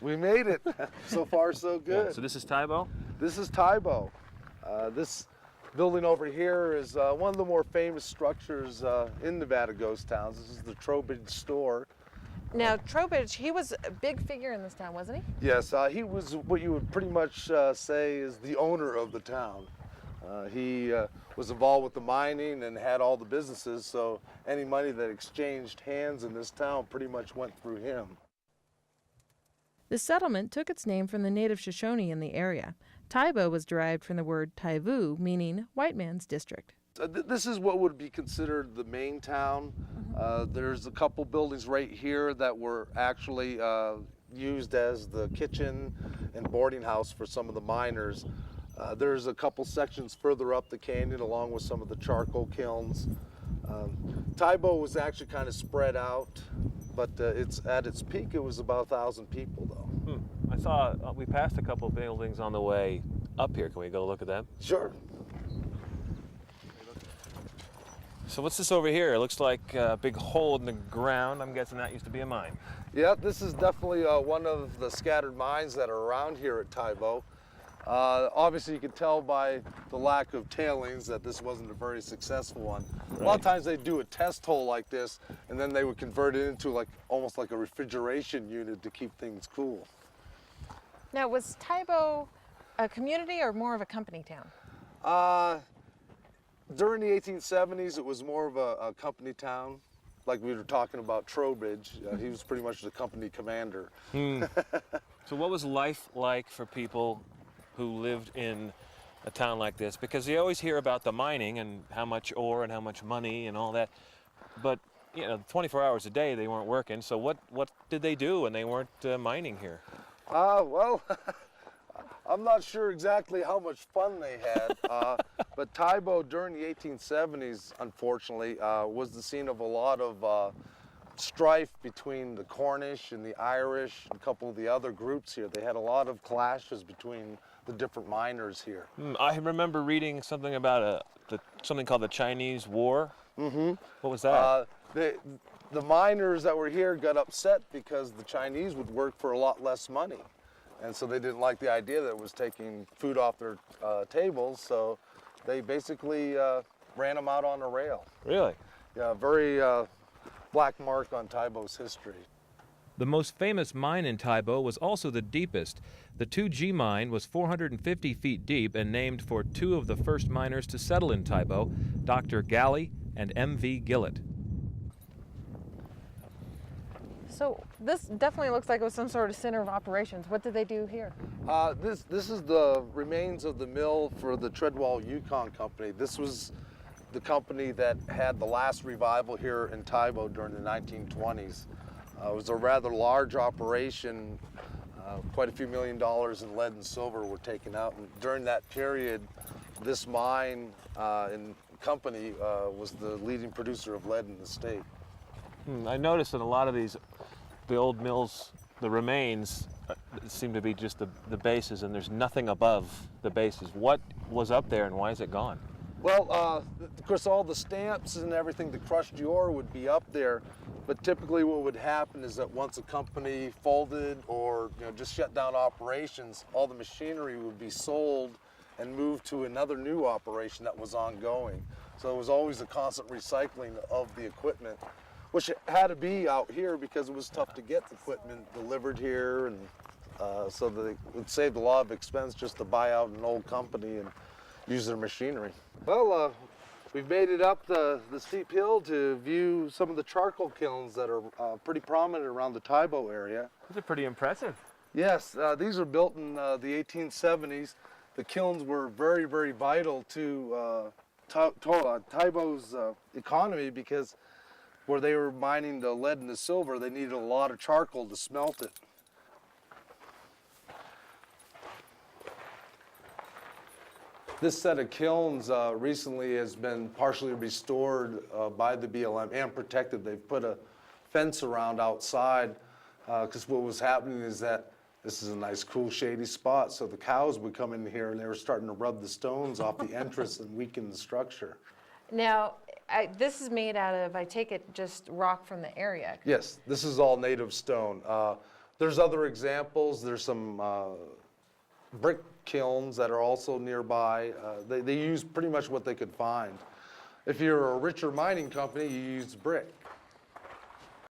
We made it. So far, so good. Yeah, so this is Tybo? This is Tybo. This building over here is one of the more famous structures in Nevada ghost towns. This is the Trowbridge store. Now, Trowbridge, he was a big figure in this town, wasn't he? Yes, he was what you would pretty much say is the owner of the town. He was involved with the mining and had all the businesses, so any money that exchanged hands in this town pretty much went through him. The settlement took its name from the native Shoshone in the area. Tybo was derived from the word Tyvo, meaning white man's district. This is what would be considered the main town. There's a couple buildings right here that were actually used as the kitchen and boarding house for some of the miners. There's a couple sections further up the canyon along with some of the charcoal kilns. Tybo was actually kind of spread out, but at its peak it was about 1,000 people though. I saw, we passed a couple buildings on the way up here. Can we go look at them? Sure. So what's this over here? It looks like a big hole in the ground. I'm guessing that used to be a mine. Yeah, this is definitely one of the scattered mines that are around here at Tybo. Obviously, you can tell by the lack of tailings that this wasn't a very successful one. Right. A lot of times they do a test hole like this, and then they would convert it into almost like a refrigeration unit to keep things cool. Now, was Tybo a community or more of a company town? During the 1870s, it was more of a company town. Like we were talking about Trowbridge, he was pretty much the company commander. So what was life like for people who lived in a town like this? Because you always hear about the mining and how much ore and how much money and all that, but 24 hours a day they weren't working. So what did they do when they weren't mining here? Well, I'm not sure exactly how much fun they had, but Tybo during the 1870s, unfortunately, was the scene of a lot of strife between the Cornish and the Irish and a couple of the other groups here. They had a lot of clashes between the different miners here. I remember reading something about something called the Chinese War. Mm-hmm. What was that? The miners that were here got upset because the Chinese would work for a lot less money. And so they didn't like the idea that it was taking food off their tables, so they basically ran them out on a rail. Really? Yeah, very black mark on Tybo's history. The most famous mine in Tybo was also the deepest. The 2G mine was 450 feet deep and named for two of the first miners to settle in Tybo, Dr. Galley and M.V. Gillett. So this definitely looks like it was some sort of center of operations. What did they do here? This is the remains of the mill for the Treadwell Yukon Company. This was the company that had the last revival here in Tybo during the 1920s. It was a rather large operation. Quite a few $1 million in lead and silver were taken out. And during that period, this mine and company was the leading producer of lead in the state. I noticed in a lot of the old mills, the remains seem to be just the bases, and there's nothing above the bases. What was up there and why is it gone? Well, of course, all the stamps and everything, the crushed ore would be up there, but typically what would happen is that once a company folded or just shut down operations, all the machinery would be sold and moved to another new operation that was ongoing. So it was always a constant recycling of the equipment, which had to be out here because it was tough to get the equipment delivered here, and so that it saved a lot of expense just to buy out an old company and use their machinery. Well, we've made it up the steep hill to view some of the charcoal kilns that are pretty prominent around the Tybo area. These are pretty impressive. Yes, these were built in the 1870s. The kilns were very, very vital to Tybo's economy because where they were mining the lead and the silver, they needed a lot of charcoal to smelt it. This set of kilns recently has been partially restored by the BLM and protected. They've put a fence around outside because what was happening is that this is a nice, cool, shady spot, so the cows would come in here and they were starting to rub the stones off the entrance and weaken the structure. Now, this is made out of, I take it, just rock from the area. Yes, this is all native stone. There's other examples. There's some brick kilns that are also nearby. They use pretty much what they could find. If you're a richer mining company, you use brick.